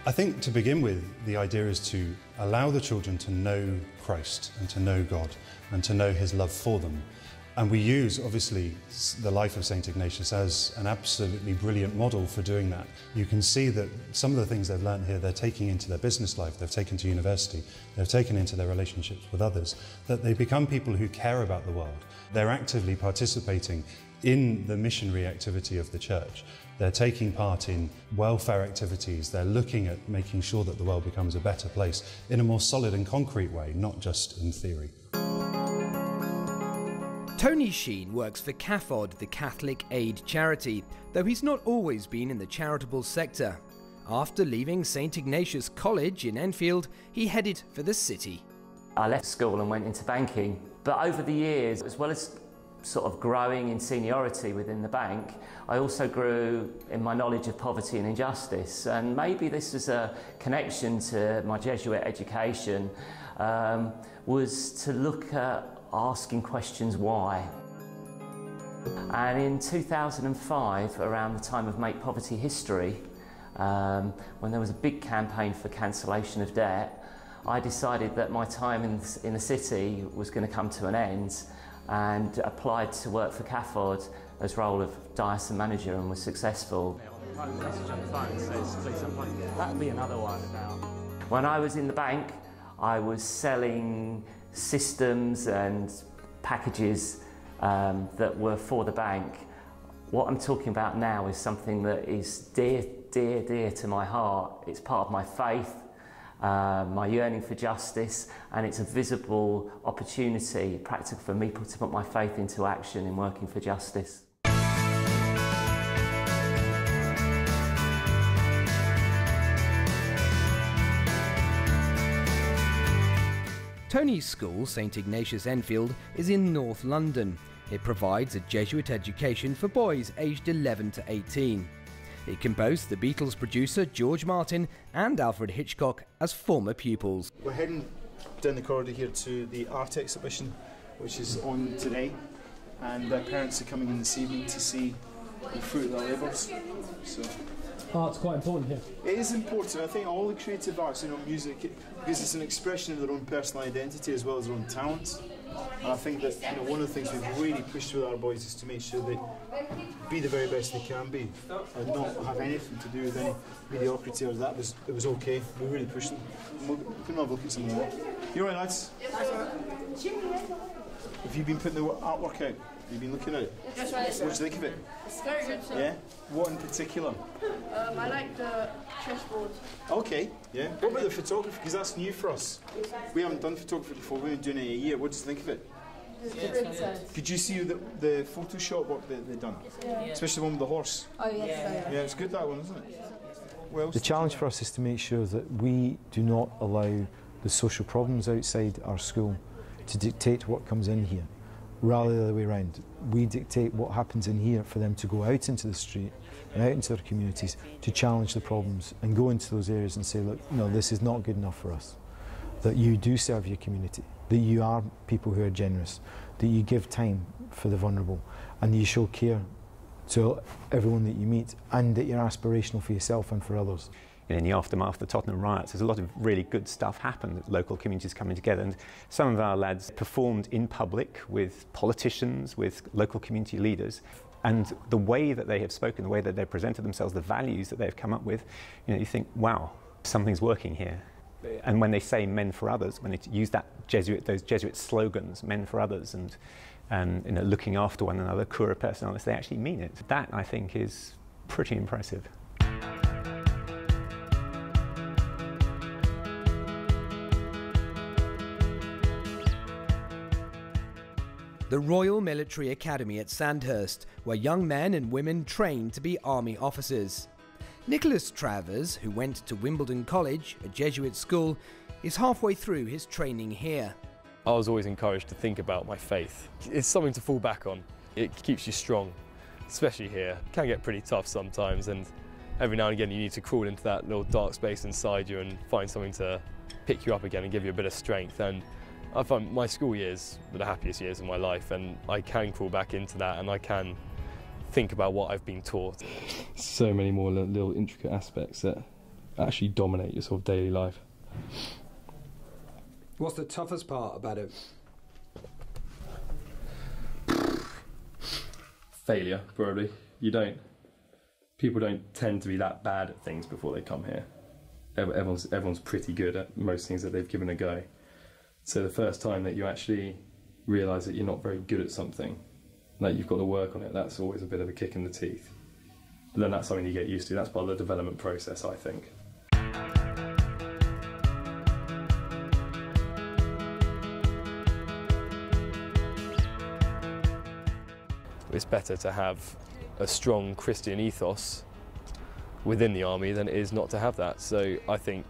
I think to begin with, the idea is to allow the children to know Christ and to know God and to know his love for them. And we use, obviously, the life of St. Ignatius as an absolutely brilliant model for doing that. You can see that some of the things they've learned here, they're taking into their business life, they've taken to university, they've taken into their relationships with others, that they become people who care about the world. They're actively participating in the missionary activity of the church. They're taking part in welfare activities. They're looking at making sure that the world becomes a better place in a more solid and concrete way, not just in theory. Tony Sheen works for CAFOD, the Catholic Aid Charity, though he's not always been in the charitable sector. After leaving St. Ignatius College in Enfield, he headed for the city. I left school and went into banking, but over the years, as well as sort of growing in seniority within the bank, I also grew in my knowledge of poverty and injustice, and maybe this was a connection to my Jesuit education, was to look at asking questions why. And in 2005, around the time of Make Poverty History, when there was a big campaign for cancellation of debt, I decided that my time in the city was going to come to an end, and applied to work for CAFOD as role of diocese manager, and was successful. That'll be another one now. When I was in the bank, I was selling systems and packages that were for the bank. What I'm talking about now is something that is dear, dear, dear to my heart. It's part of my faith, my yearning for justice, and it's a visible opportunity, practical for me to put my faith into action in working for justice. Tony's school, St. Ignatius Enfield, is in North London. It provides a Jesuit education for boys aged 11 to 18. It can boast the Beatles producer George Martin and Alfred Hitchcock as former pupils. We're heading down the corridor here to the art exhibition, which is on today, and their parents are coming in this evening to see the fruit of their labours. So art's quite important here. it is important. I think all the creative arts, music, because it's an expression of their own personal identity as well as their own talents. And I think that one of the things we've really pushed with our boys is to make sure they be the very best they can be, and not have anything to do with any mediocrity or that. It was okay. We really pushed them. We can have a look at some of that. You alright, lads? Have you been putting the artwork out? Have you been looking at it? Yes, right. What do you think of it? It's very good, sir. Yeah? What in particular? I like the chessboard. Okay, yeah. What about the photography? Because that's new for us. We haven't done photography before. We've been doing it a year. What do you think of it? Could you see the Photoshop work that they've done? Yeah. Especially the one with the horse. Oh, yes. Yeah, it's good, that one, isn't it? Well, the challenge for us is to make sure that we do not allow the social problems outside our school to dictate what comes in here. Rather the other way around. We dictate what happens in here for them to go out into the street and out into their communities to challenge the problems and go into those areas and say, look, no, this is not good enough for us. That you do serve your community, that you are people who are generous, that you give time for the vulnerable, and you show care to everyone that you meet, and that you're aspirational for yourself and for others. In the aftermath of the Tottenham riots, there's a lot of really good stuff happened, local communities coming together, and some of our lads performed in public with politicians, with local community leaders, and the way that they have spoken, the way that they've presented themselves, the values that they've come up with, you think, wow, something's working here. And when they say men for others, when they use those Jesuit slogans, men for others, and looking after one another, cura personalis, they actually mean it. That, I think, is pretty impressive. The Royal Military Academy at Sandhurst, where young men and women train to be army officers. Nicholas Travers, who went to Wimbledon College, a Jesuit school, is halfway through his training here. I was always encouraged to think about my faith. It's something to fall back on. It keeps you strong, especially here. It can get pretty tough sometimes, and every now and again you need to crawl into that little dark space inside you and find something to pick you up again and give you a bit of strength. And I find my school years were the happiest years of my life, and I can crawl back into that and I can think about what I've been taught. So many more little intricate aspects that actually dominate your sort of daily life. What's the toughest part about it? Failure, probably. People don't tend to be that bad at things before they come here. Everyone's pretty good at most things that they've given a go. So the first time that you actually realise that you're not very good at something, that you've got to work on it, that's always a bit of a kick in the teeth. But then that's something you get used to. That's part of the development process, I think. It's better to have a strong Christian ethos within the army than it is not to have that. So I think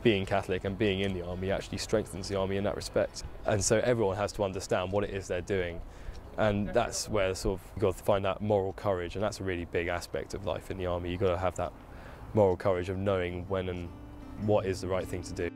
being Catholic and being in the army actually strengthens the army in that respect. And so everyone has to understand what it is they're doing. And that's where sort of you've got to find that moral courage, and that's a really big aspect of life in the army. You've got to have that moral courage of knowing when and what is the right thing to do.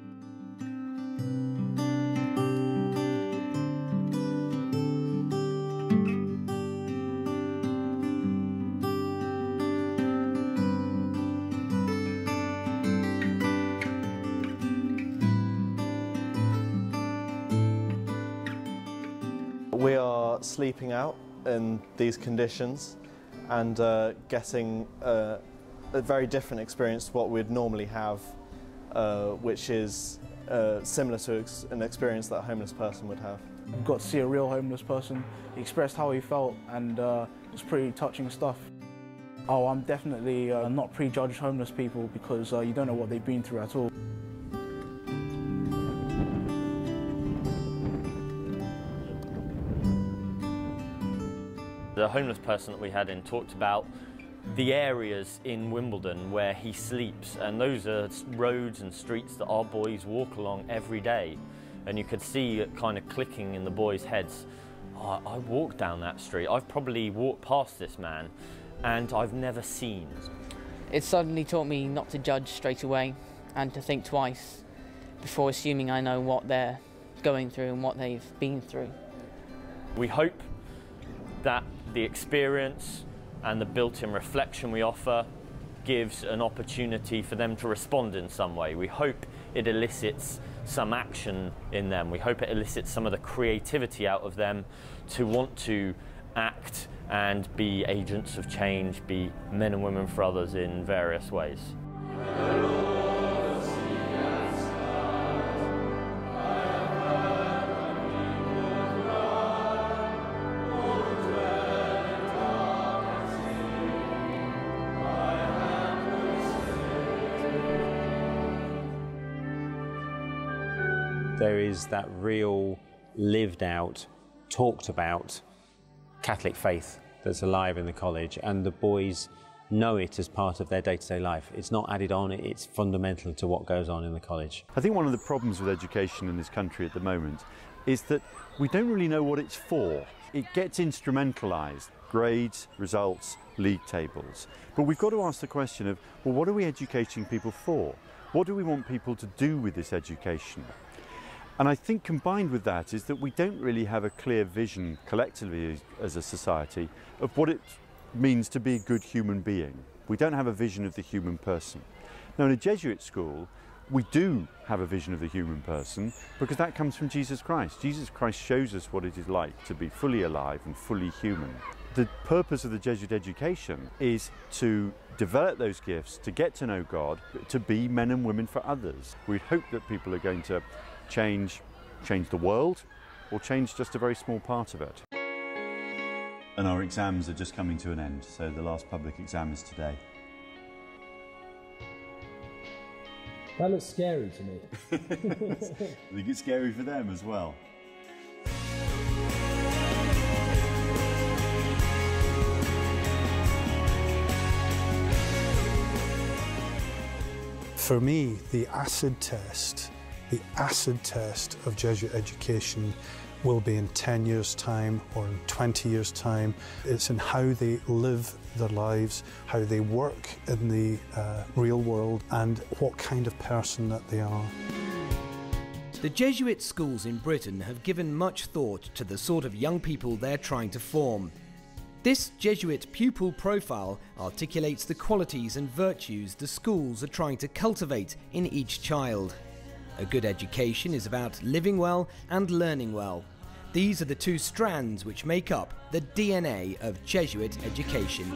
We are sleeping out in these conditions and getting a very different experience to what we'd normally have, which is similar to an experience that a homeless person would have. We got to see a real homeless person. He expressed how he felt, and it's pretty touching stuff. Oh, I'm definitely not prejudge homeless people, because you don't know what they've been through at all. The homeless person that we had in talked about the areas in Wimbledon where he sleeps, and those are roads and streets that our boys walk along every day. And you could see it kind of clicking in the boys' heads. Oh, I walked down that street. I've probably walked past this man and I've never seen. It suddenly taught me not to judge straight away and to think twice before assuming I know what they're going through and what they've been through. We hope that the experience and the built-in reflection we offer gives an opportunity for them to respond in some way. We hope it elicits some action in them. We hope it elicits some of the creativity out of them to want to act and be agents of change, be men and women for others in various ways. There is that real, lived out, talked about Catholic faith that's alive in the college, and the boys know it as part of their day-to-day life. It's not added on, it's fundamental to what goes on in the college. I think one of the problems with education in this country at the moment is that we don't really know what it's for. It gets instrumentalised, grades, results, league tables. But we've got to ask the question of, well, what are we educating people for? What do we want people to do with this education? And I think combined with that is that we don't really have a clear vision collectively as a society of what it means to be a good human being. We don't have a vision of the human person. Now in a Jesuit school, we do have a vision of the human person because that comes from Jesus Christ. Jesus Christ shows us what it is like to be fully alive and fully human. The purpose of the Jesuit education is to develop those gifts, to get to know God, to be men and women for others. We hope that people are going to change the world, or change just a very small part of it. And our exams are just coming to an end, so the last public exam is today. That looks scary to me. I think it's scary for them as well. For me, the acid test of Jesuit education will be in 10 years' time or in 20 years' time. It's in how they live their lives, how they work in the real world, and what kind of person that they are. The Jesuit schools in Britain have given much thought to the sort of young people they're trying to form. This Jesuit pupil profile articulates the qualities and virtues the schools are trying to cultivate in each child. A good education is about living well and learning well. These are the two strands which make up the DNA of Jesuit education.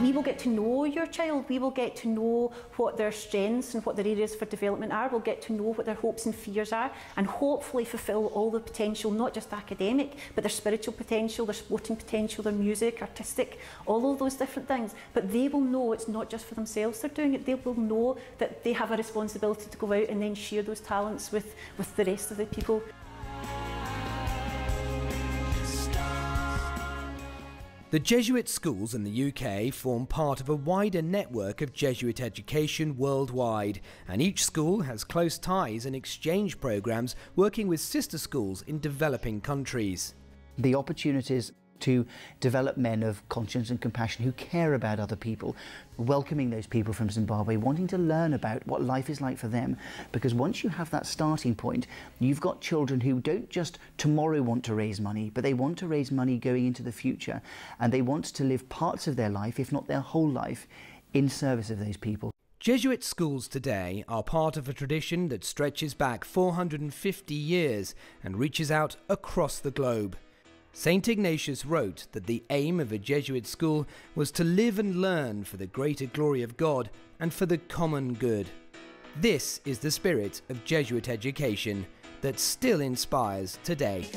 We will get to know your child, we will get to know what their strengths and what their areas for development are, we'll get to know what their hopes and fears are, and hopefully fulfil all the potential, not just academic, but their spiritual potential, their sporting potential, their music, artistic, all of those different things. But they will know it's not just for themselves they're doing it, they will know that they have a responsibility to go out and then share those talents with the rest of the people. The Jesuit schools in the UK form part of a wider network of Jesuit education worldwide, and each school has close ties and exchange programs working with sister schools in developing countries. The opportunities to develop men of conscience and compassion who care about other people, welcoming those people from Zimbabwe, wanting to learn about what life is like for them. Because once you have that starting point, you've got children who don't just tomorrow want to raise money, but they want to raise money going into the future, and they want to live parts of their life, if not their whole life, in service of those people. Jesuit schools today are part of a tradition that stretches back 450 years and reaches out across the globe. St. Ignatius wrote that the aim of a Jesuit school was to live and learn for the greater glory of God and for the common good. This is the spirit of Jesuit education that still inspires today.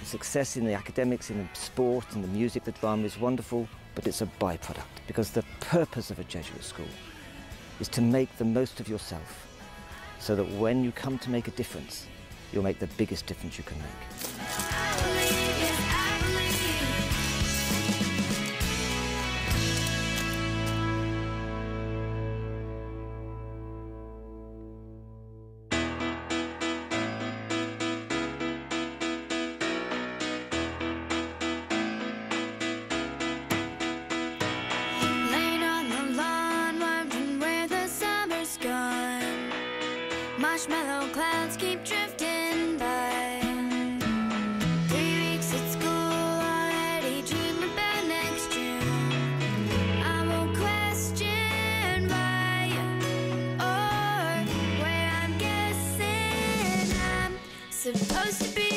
Success in the academics, in the sport, in the music, the drama is wonderful, but it's a byproduct, because the purpose of a Jesuit school is to make the most of yourself, so that when you come to make a difference, you'll make the biggest difference you can make. Marshmallow clouds keep drifting by. 3 weeks at school already, dream about next June. I won't question why or where I'm guessing I'm supposed to be.